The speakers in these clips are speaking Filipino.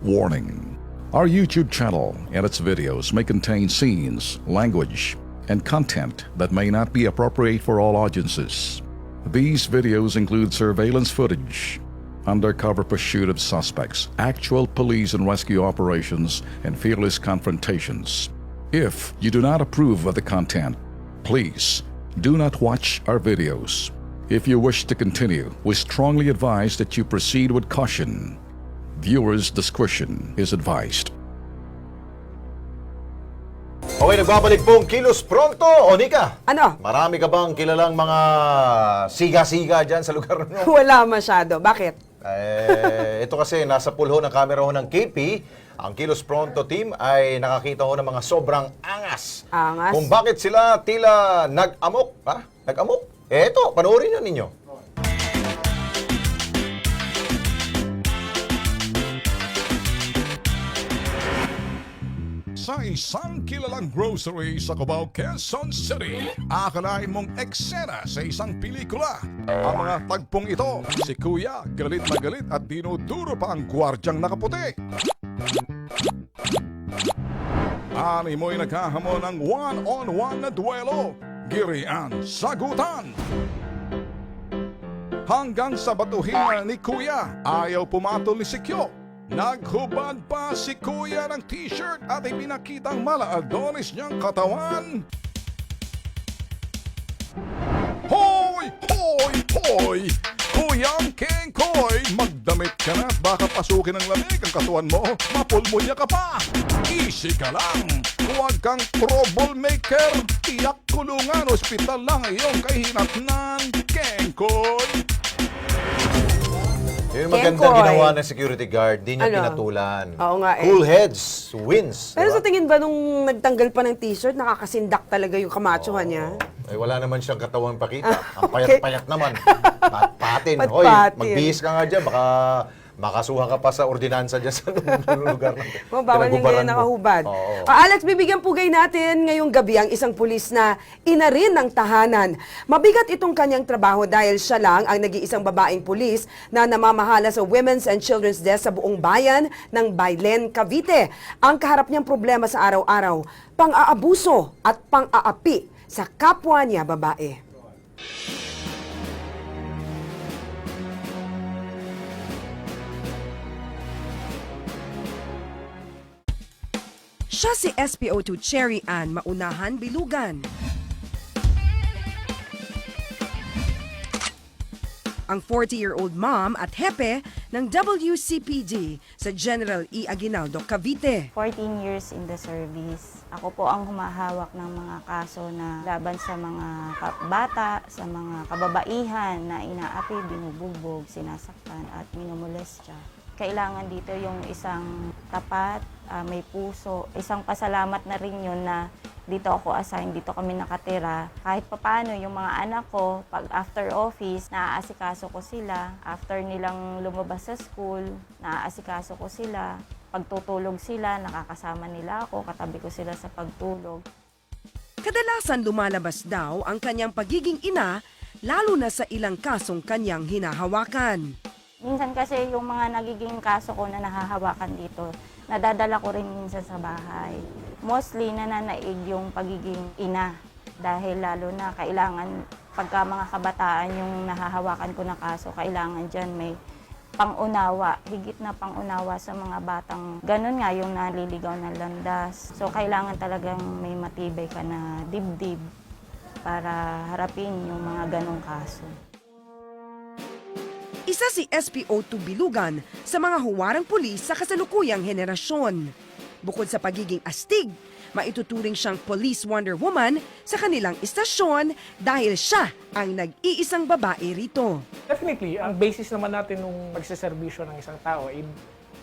Warning: our YouTube channel and its videos may contain scenes, language, and content that may not be appropriate for all audiences. These videos include surveillance footage, undercover pursuit of suspects, actual police and rescue operations, and fearless confrontations. If you do not approve of the content, please do not watch our videos. If you wish to continue, we strongly advise that you proceed with caution. Viewers' discretion is advised. Okay, nagbabalik pong Kilos Pronto. O Nika, Ano? marami ka bang kilalang mga siga-siga dyan sa lugar nyo? Wala masyado. Bakit? Ito kasi nasa pulho ng camera ho ng KP. Ang Kilos Pronto team ay nakakita ho ng mga sobrang angas. Angas? Kung bakit sila tila nag-amok. Ha? Nag-amok? Eto, panoorin nyo ninyo. Sa isang kilalang grocery sa Cubao, Quezon City, akalain mong eksena sa isang pelikula. Ang mga tagpong ito, si Kuya galit na galit at dinuduro pa ang gwardyang nakaputi. Ani mo'y naghahamon ng one-on-one na duelo, girian, sagutan. Hanggang sa batuhin ni Kuya, ayaw pumatol ni Sikyo. Naghubad pa si Kuya ng t-shirt at ipinakitang mala-adonis niyang katawan. Hoy! Hoy! Hoy! Kuyang Kengkoy, magdamit ka na at baka pasukin ng lamig ang katawan mo. Mapulmonya ka pa! Easy ka lang! Huwag kang troublemaker! Tiyak kulungan, ospital lang iyong kahinatnan, Kengkoy! Yung magandang Kengkoy. ginawa ng security guard, di niya Ano? pinatulan. Oo nga eh. Cool heads wins. Pero diba? sa tingin ba nung nagtanggal pa ng t-shirt, nakakasindak talaga yung kamachuhan niya? Eh, wala naman siyang katawang pakita. Ang Okay. payat-payat naman. Patin. Hoy, Patpatin. magbihis ka nga dyan. Baka makasuha ka pa sa ordinansa dyan sa lugar na Oh, bawal yung pinagubaran ngayon mo. nakahubad. Oo. Alex, bibigyan pugay natin ngayong gabi ang isang pulis na ina rin ng tahanan. Mabigat itong kanyang trabaho dahil siya lang ang nag-iisang babaeng pulis na namamahala sa Women's and Children's Desk sa buong bayan ng Bailen, Cavite. Ang kaharap niyang problema sa araw-araw, pang-aabuso at pang-aapi sa kapwa niya babae. Siya si SPO2 Cherry Ann Maunahan Bilugan. Ang 40-year-old mom at hepe ng WCPD sa General E. Aguinaldo, Cavite. 14 years in the service. Ako po ang humahawak ng mga kaso na laban sa mga bata, sa mga kababaihan na inaapi, binubugbog, sinasaktan at minumolestya. Kailangan dito yung isang tapat, may puso, isang pasalamat na rin yun na dito ako assign, dito kami nakatira. Kahit papaano yung mga anak ko, pag after office, naaasikaso ko sila. After nilang lumabas sa school, naaasikaso ko sila. Pagtutulog sila, nakakasama nila ako, katabi ko sila sa pagtulog. Kadalasan lumalabas daw ang kanyang pagiging ina, lalo na sa ilang kasong kanyang hinahawakan. Minsan kasi yung mga nagiging kaso ko na nahahawakan dito, nadadala ko rin minsan sa bahay. Mostly nananaig yung pagiging ina dahil lalo na kailangan pagka mga kabataan yung nahahawakan ko na kaso, kailangan dyan may pangunawa, higit na pangunawa sa mga batang ganun nga yung naliligaw na landas. So kailangan talagang may matibay ka na dibdib para harapin yung mga ganong kaso. Isa si SPO2 Bilugan sa mga huwarang pulis sa kasalukuyang henerasyon. Bukod sa pagiging astig, maituturing siyang Police Wonder Woman sa kanilang istasyon dahil siya ang nag-iisang babae rito. Definitely, ang basis naman natin nung pagseserbisyo ng isang tao ay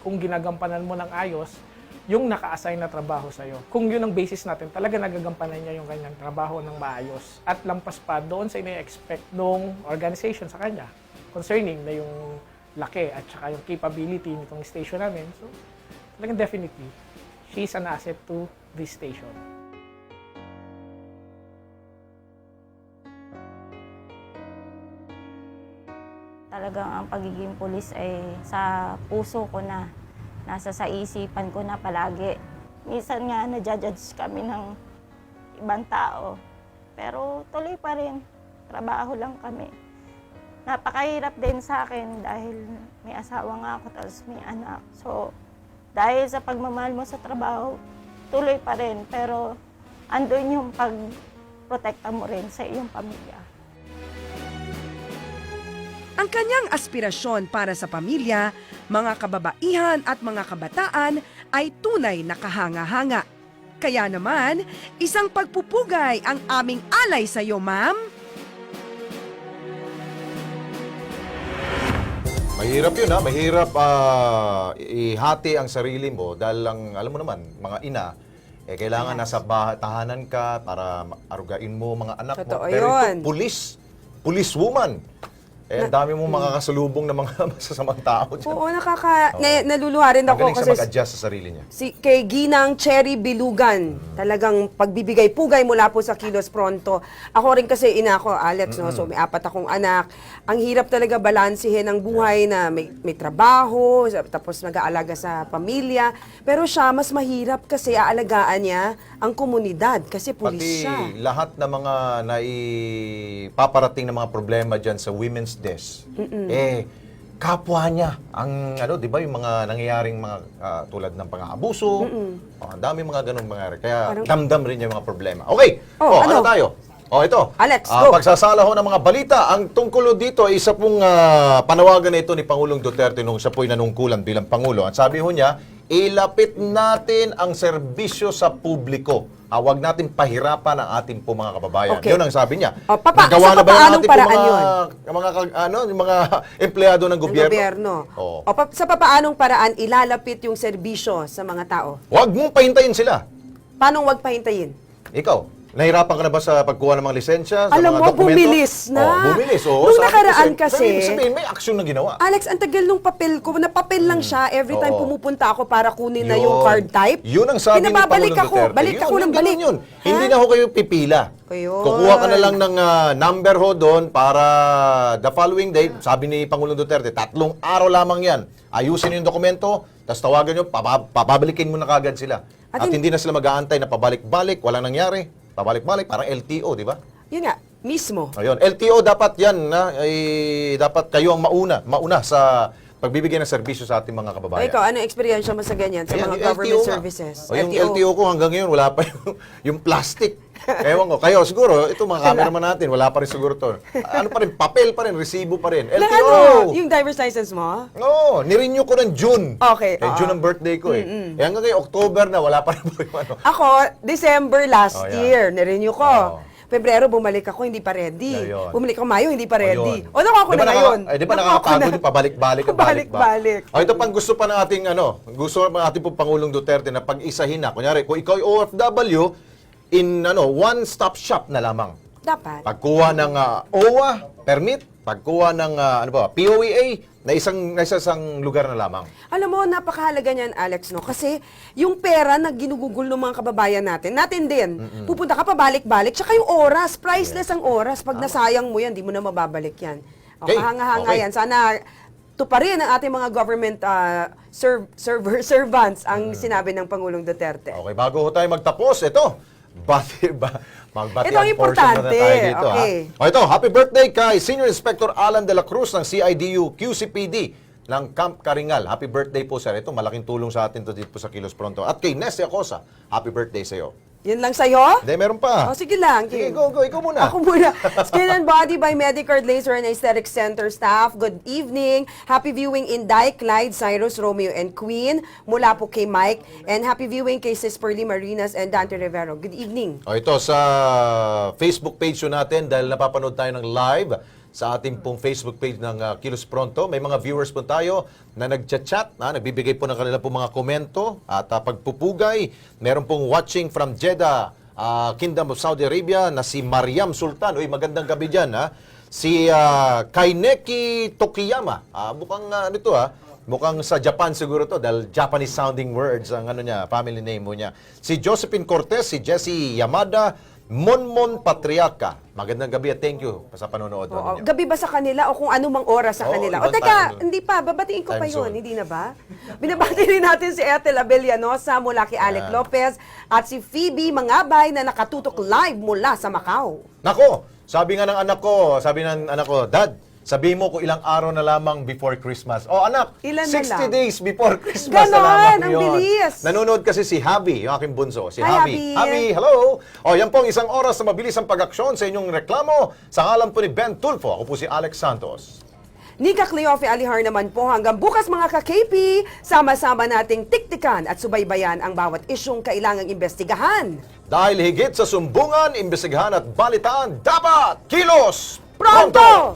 kung ginagampanan mo ng ayos, yung naka-assign na trabaho sa'yo. Kung yun ang basis natin, talaga nagagampanan niya yung kanyang trabaho ng maayos at lampas pa doon sa ina-expect ng organization sa kanya concerning na yung laki at saka yung capability nitong station namin. So, talagang definitely, she's an asset to this station. Talagang ang pagiging pulis ay sa puso ko na. nasa sa isipan ko na palagi. Minsan nga na-judge kami ng ibang tao. Pero tuloy pa rin, trabaho lang kami. Napakahirap din sa akin dahil may asawa nga ako tapos may anak. So, dahil sa pagmamahal mo sa trabaho, tuloy pa rin. Pero andun yung pagprotekta mo rin sa iyong pamilya. Ang kanyang aspirasyon para sa pamilya, mga kababaihan at mga kabataan ay tunay na kahanga-hanga. Kaya naman, isang pagpupugay ang aming alay sa iyo, ma'am. Mahirap yun ha, mahirap ihati ang sarili mo dahil lang, alam mo naman, mga ina, kailangan nasa tahanan ka para arugain mo mga anak mo. Totoo Pero yun. ito, police woman. Ang dami mong makakasalubong ng mga masasamang tao dyan. Oo, naluluha rin ako Magaling siya kasi mag-adjust sa sarili niya. kay Ginang Cherry Bilugan, talagang pagbibigay-pugay mula po sa Kilos Pronto. Ako rin kasi ina ko, Alex, no? So may 4 akong anak. Ang hirap talaga balansehin ang buhay na may trabaho, tapos nag-aalaga sa pamilya. Pero siya, mas mahirap kasi aalagaan niya ang komunidad kasi pulis Pati siya. lahat ng mga naipaparating na mga problema dyan sa Women's Desk, kapwa niya ang, di ba, yung mga nangyayaring mga tulad ng pang-aabuso, ang dami mga ganun mangyari. Kaya damdam rin yung mga problema. Okay, ano tayo? Ito. Alex, go. Pagsasala ho ng mga balita, ang tungkol dito ay isa pong panawagan na ito ni Pangulong Duterte nung siya po'y nanungkulan bilang Pangulo. At sabi ho niya, ilapit natin ang serbisyo sa publiko. Huwag natin pahirapan ang ating po mga kababayan. Okay. Yun ang sabi niya. sa Nagawa na ba papaanong natin po paraan yung mga empleyado ng gobyerno? Gobyerno. Oo. Sa papaanong paraan ilalapit yung serbisyo sa mga tao? Huwag mong pahintayin sila. Paano wag pahintayin? Ikaw, nahirapan ka na ba sa pagkuha ng mga lisensya? Sa Alam mga mo, dokumento? bumilis na. Bumilis. Nung nakaraan kasi, ibig sabihin, may aksyon na ginawa. Alex, ang tagal nung papel ko. Napapel lang siya. Every time Oo. pumupunta ako para kunin na yung card type. Yun ang sabi ni Pinababalik Pangulong ako. Duterte. Balik ako ng ganun balik. Yun. Ha? Hindi na ho kayo pipila. Ayun. Kukuha ka na lang ng number ho doon para the following day, sabi ni Pangulong Duterte, 3 araw lamang yan. Ayusin yung dokumento, tapos tawagan nyo, papabalikin mo na kagad sila. At hindi na sila mag-aantay na pabalik-balik, walang nangyari. Pabalik-balik, parang LTO, di ba? Yun nga, mismo. Ayun, LTO dapat yan, dapat kayo ang mauna sa pagbibigay ng serbisyo sa ating mga kababayan. Ikaw, ano experience mo sa ganyan? Sa Ayan, mga yung government LTO nga. services? Yung LTO ko hanggang ngayon, wala pa yung plastic. Ewan ko. Kayo, siguro, ito mga cameraman natin, wala pa rin siguro to. Ano pa rin, papel pa rin, resibo pa rin. Na LTO! ano? Yung driver's license mo? Oo, nirenew ko ng June. Okay, June ang birthday ko eh. Hanggang ngayon, October na, wala pa rin po yung ano. Ako, December last Oh, yeah. year, nirenew ko. Oo. Pebrero, bumalik ako, hindi pa ready. Ayun. Bumalik ako Mayo, hindi pa ready. Ayun. O, nakuha ko na ngayon. Di ba Nakuha ko nakakapagod na. yung pabalik-balik? Pabalik-balik. Ito pang gusto pa ng ating, gusto ng ating pong Pangulong Duterte na pag-isahin na. Kunyari, kung ikaw ay OFW, one-stop shop na lamang. Dapat. Pagkuha ng OWA, permit, pagkuha ng POEA, na isang lugar na lamang. Alam mo, napakahalaga niyan, Alex, no? Kasi yung pera na ginugugol ng mga kababayan natin din. Pupunta ka pa balik-balik, tsaka yung oras, priceless ang oras. Pag nasayang mo yan, di mo na mababalik yan. O, Okay. kahanga-hanga Okay. yan. Sana tuparin ang ating mga government servants ang sinabi ng Pangulong Duterte. Okay, bago ho tayo magtapos, ito, magbati Ito ang ang portion na importante. tayo dito. Okay. Ito, happy birthday kay Senior Inspector Alan de la Cruz ng CIDU QCPD ng Camp Karingal. Happy birthday po, sir. Ito, malaking tulong sa atin to dito po sa Kilos Pronto. At kay Nessie Acosa, happy birthday sa iyo. Yan lang sa'yo? Hindi, meron pa. O, sige lang. Sige, Kim. go. Ikaw muna. Ako muna. Skin and Body by Medicard Laser and Aesthetic Center staff. Good evening. Happy viewing Inday, Clyde, Cyrus, Romeo, and Queen. Mula po kay Mike. And happy viewing kay Sis Perly Marinas and Dante Rivero. Good evening. Ito, sa Facebook page po natin, dahil napapanood tayo ng live sa ating pong Facebook page ng Kilos Pronto, may mga viewers po tayo na nagchat-chat, nagbibigay po ng kanila po mga komento at pagpupugay. Meron pong watching from Jeddah, Kingdom of Saudi Arabia, na si Mariam Sultan. Uy, magandang gabi dyan, ha? Si Kaineki Tokiyama. Mukhang sa Japan siguro to dahil Japanese sounding words ang family name mo niya. Si Josephine Cortez, si Jessie Yamada, Monmon Patriarca. Magandang gabi at thank you sa panonood Oo, ninyo. gabi ba sa kanila o kung anumang oras sa Oo, kanila? O ibang teka, time. hindi pa, babatiin ko pa Time yun, zone. hindi na ba? Binabati rin natin si Ethel Abellanosa mula kay Alec Lopez at si Phoebe Mangabay na nakatutok live mula sa Macau. Nako, sabi ng anak ko, Dad, sabihin mo kung ilang araw na lamang before Christmas. Oh anak, Ilan na 60 lang? days before Christmas Ganon, na lamang ang yun. bilis. Nanonood kasi si Javi, yung aking bunso. Si Hi, Javi. Javi. Hello. O yan po ang isang oras na mabilis ang pag-aksyon sa inyong reklamo. Sa ngalan po ni Ben Tulfo, ako po si Alex Santos. Nika Cleofe Alihar naman po hanggang bukas mga ka-KP, sama-sama nating tiktikan at subaybayan ang bawat isyong kailangang imbestigahan. Dahil higit sa sumbungan, imbestigahan at balitaan, dapat kilos Pronto!